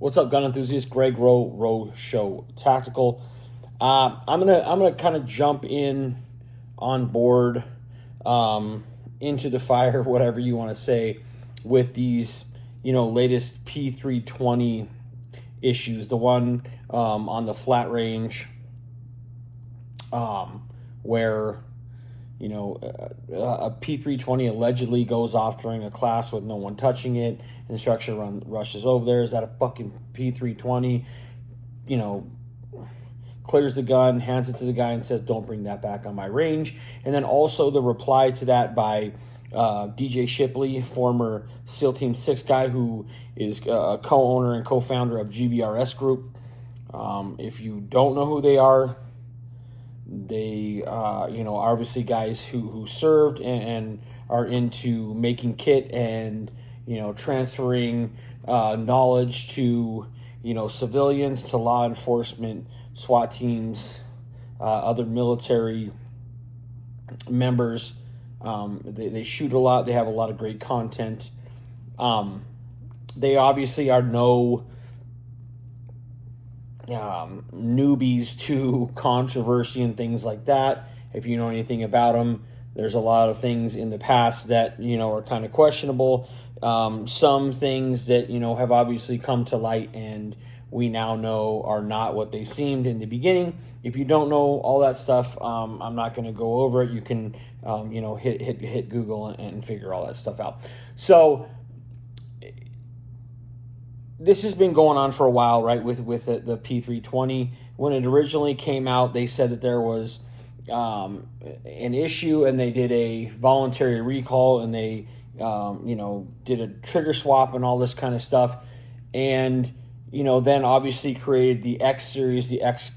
What's up, gun enthusiasts? Greg Rowe Show Tactical. I'm gonna kind of jump in on board, into the fire, whatever you want to say, with these latest P320 issues. The one on the flat range, where a P320 allegedly goes off during a class with no one touching it. Instructor rushes over there. Is that a fucking P320? Clears the gun, hands it to the guy, and says, "Don't bring that back on my range." And then also the reply to that by DJ Shipley, former SEAL Team 6 guy, who is a co-owner and co-founder of GBRS Group. If you don't know who they are, they obviously guys who served and are into making kit and transferring knowledge to civilians, to law enforcement, SWAT teams, other military members. They shoot a lot. They have a lot of great content. They obviously are no newbies to controversy and things like that. If you know anything about them, there's a lot of things in the past that are kind of questionable. Some things that have obviously come to light and we now know are not what they seemed in the beginning. If you don't know all that stuff, I'm not going to go over it. You can hit Google and figure all that stuff out. So this has been going on for a while, right, with the P320. When it originally came out, they said that there was an issue, and they did a voluntary recall, and they did a trigger swap and all this kind of stuff. And then obviously created the X series, the X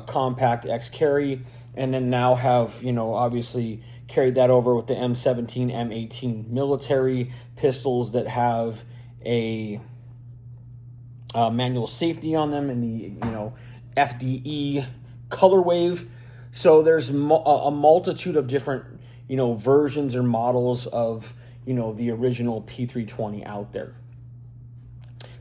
compact X carry, and then now have obviously carried that over with the M17, M18 military pistols that have a manual safety on them in the FDE color wave. So there's a multitude of different versions or models of the original P320 out there.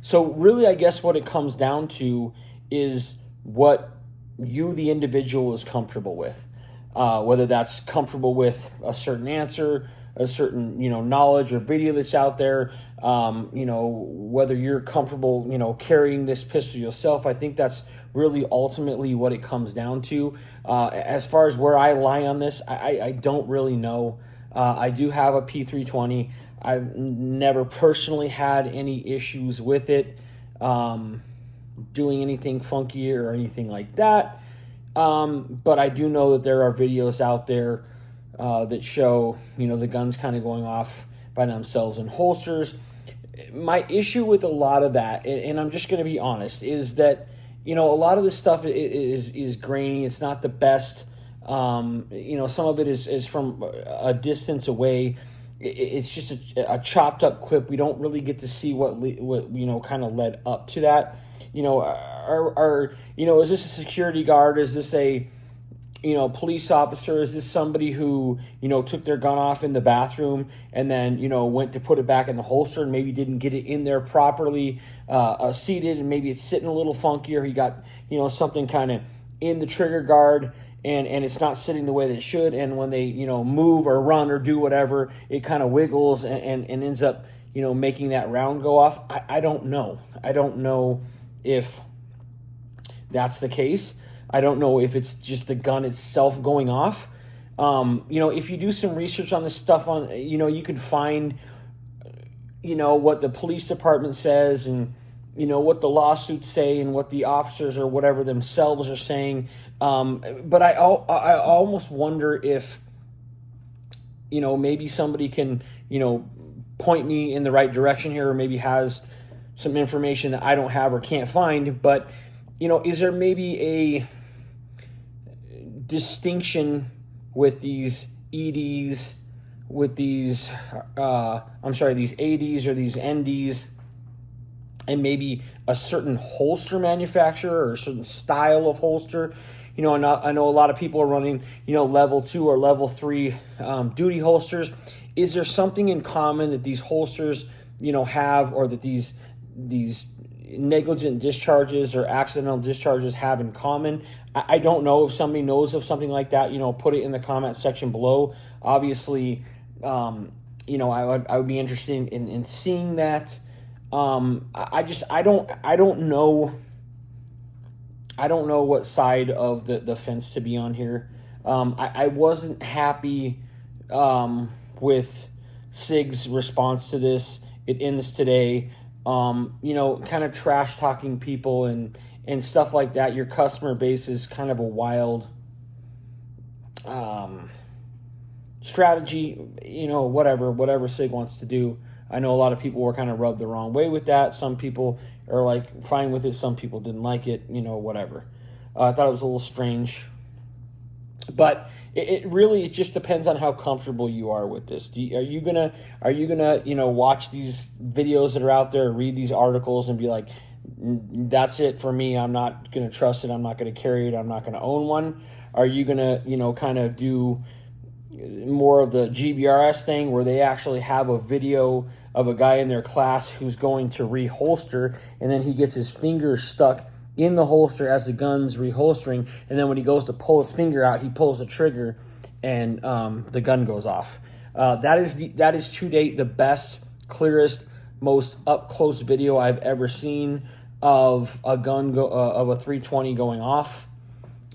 So really, I guess what it comes down to is what you, the individual, is comfortable with. Whether that's comfortable with a certain answer, a certain knowledge or video that's out there, whether you're comfortable carrying this pistol yourself. I think that's really ultimately what it comes down to. As far as where I lie on this, I don't really know. I do have a P320. I've never personally had any issues with it doing anything funky or anything like that. But I do know that there are videos out there that show, the guns kind of going off by themselves in holsters. My issue with a lot of that, and I'm just going to be honest, is that, a lot of this stuff is grainy. It's not the best. Some of it is from a distance away. It's just a chopped up clip. We don't really get to see what kind of led up to that. Is this a security guard? Is this a police officer? Is this somebody who took their gun off in the bathroom and then went to put it back in the holster and maybe didn't get it in there properly seated, and maybe it's sitting a little funky, or he got something kind of in the trigger guard and it's not sitting the way that it should, and when they move or run or do whatever, it kind of wiggles and ends up making that round go off. I don't know. I don't know if that's the case. I don't know if it's just the gun itself going off. If you do some research on this stuff, you could find, what the police department says, and, what the lawsuits say, and what the officers or whatever themselves are saying. But I almost wonder if, maybe somebody can, point me in the right direction here, or maybe has some information that I don't have or can't find. But, is there maybe a distinction with these EDs, with these, these ADs or these NDs, and maybe a certain holster manufacturer or a certain style of holster? I know a lot of people are running, level 2 or level 3 duty holsters. Is there something in common that these holsters, have, or that these negligent discharges or accidental discharges have in common. I don't know if somebody knows of something like that. Put it in the comment section below. Obviously, I would be interested in seeing that. I don't know. I don't know what side of the fence to be on here. I wasn't happy with Sig's response to this. It ends today. Kind of trash talking people and stuff like that. Your customer base is kind of a wild strategy, whatever Sig wants to do. I know a lot of people were kind of rubbed the wrong way with that. Some people are like fine with it. Some people didn't like it, whatever. I thought it was a little strange, but it really just depends on how comfortable you are with this. Are you gonna watch these videos that are out there, read these articles, and be like, that's it for me. I'm not gonna trust it. I'm not gonna carry it. I'm not gonna own one. Are you gonna kind of do more of the GBRS thing where they actually have a video of a guy in their class who's going to reholster, and then he gets his finger stuck in the holster as the gun's reholstering, and then when he goes to pull his finger out, he pulls the trigger, and the gun goes off. That is to date the best, clearest, most up close video I've ever seen of a gun of a 320 going off.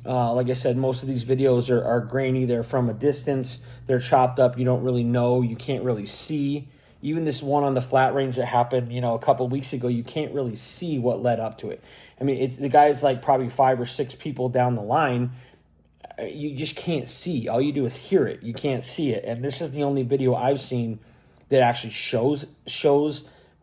Like I said, most of these videos are grainy. They're from a distance. They're chopped up. You don't really know. You can't really see. Even this one on the flat range that happened, a couple of weeks ago, you can't really see what led up to it. I mean, the guy's like probably 5 or 6 people down the line. You just can't see. All you do is hear it. You can't see it. And this is the only video I've seen that actually shows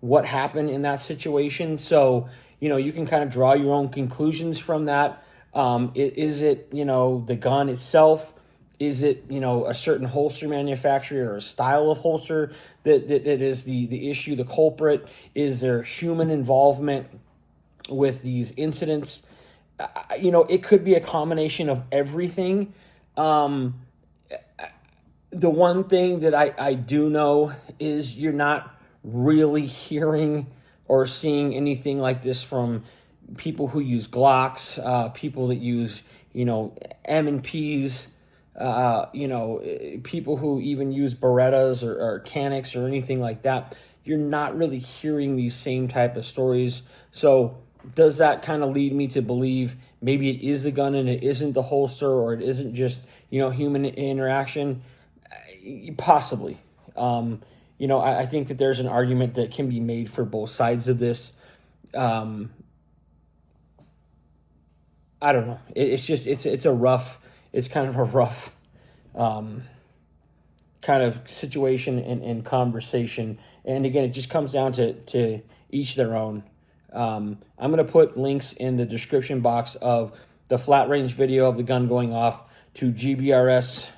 what happened in that situation. So, you can kind of draw your own conclusions from that. Is it, the gun itself? Is it, a certain holster manufacturer or a style of holster that is the issue, the culprit? Is there human involvement with these incidents? It could be a combination of everything. The one thing that I do know is you're not really hearing or seeing anything like this from people who use Glocks, people that use, M&Ps, people who even use Berettas or Canics or anything like that. You're not really hearing these same type of stories. So does that kind of lead me to believe maybe it is the gun and it isn't the holster, or it isn't just, human interaction? Possibly. I think that there's an argument that can be made for both sides of this. I don't know. It's kind of a rough kind of situation and conversation. And again, it just comes down to each their own. I'm going to put links in the description box of the flat range video of the gun going off to GBRS,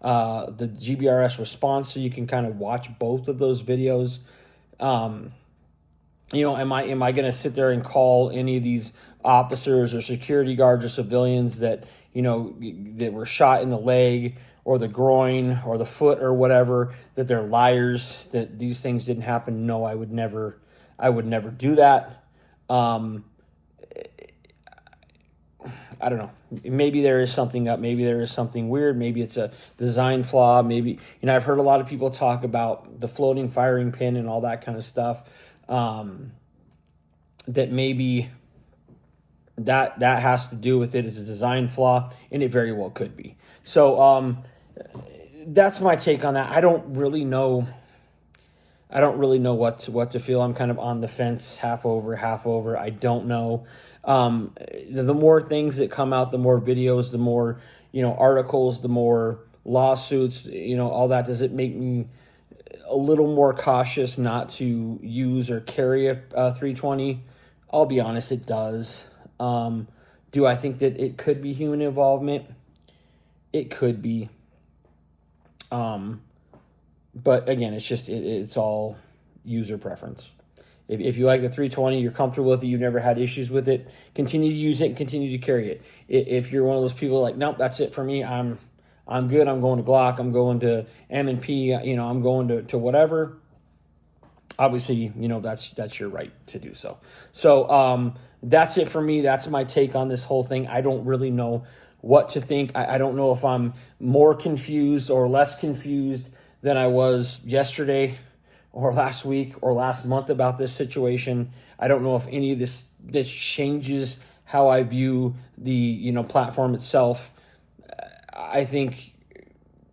the GBRS response, so you can kind of watch both of those videos. Am I going to sit there and call any of these officers or security guards or civilians that, that were shot in the leg or the groin or the foot or whatever, that they're liars, that these things didn't happen? No, I would never do that. I don't know. Maybe there is something up. Maybe there is something weird. Maybe it's a design flaw. Maybe, I've heard a lot of people talk about the floating firing pin and all that kind of stuff. That maybe that has to do with it as a design flaw, and it very well could be. So that's my take on that. I don't really know what to feel. I'm kind of on the fence, half over. I don't know. The more things that come out, the more videos, the more, articles, the more lawsuits, all that. Does it make me a little more cautious not to use or carry a 320? I'll be honest, it does. Do I think that it could be human involvement? It could be. But again, it's all user preference. If you like the 320, you're comfortable with it, you've never had issues with it, continue to use it and continue to carry it. If you're one of those people like, nope, that's it for me, I'm good, I'm going to Glock, I'm going to M&P, I'm going to whatever, obviously, you know, that's your right to do so. So that's it for me. That's my take on this whole thing. I don't really know what to think. I don't know if I'm more confused or less confused than I was yesterday or last week or last month about this situation. I don't know if any of this changes how I view the, you know, platform itself. I think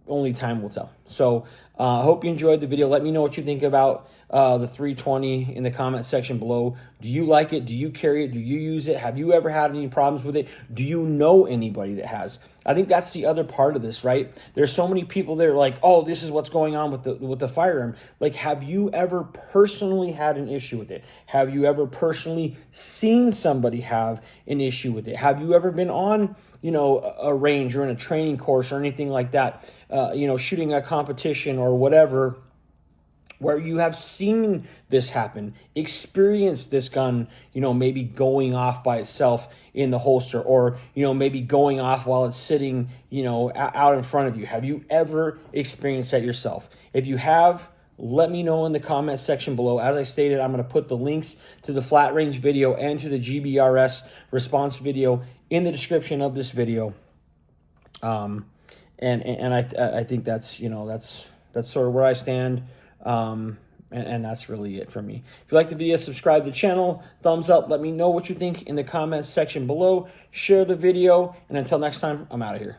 only time will tell. So I hope you enjoyed the video. Let me know what you think about the 320 in the comment section below. Do you like it? Do you carry it? Do you use it? Have you ever had any problems with it? Do you know anybody that has? I think that's the other part of this, right? There's so many people that are like, oh, this is what's going on with the firearm. Like, have you ever personally had an issue with it? Have you ever personally seen somebody have an issue with it? Have you ever been on, you know, a range or in a training course or anything like that, you know, shooting a competition or whatever, where you have seen this happen, experienced this gun, you know, maybe going off by itself in the holster, or, you know, maybe going off while it's sitting, you know, out in front of you? Have you ever experienced that yourself? If you have, let me know in the comment section below. As I stated, I'm going to put the links to the flat range video and to the GBRS response video in the description of this video. And I think that's, you know, that's sort of where I stand. And that's really it for me. If you like the video, subscribe to the channel, thumbs up, let me know what you think in the comments section below, share the video, and until next time, I'm out of here.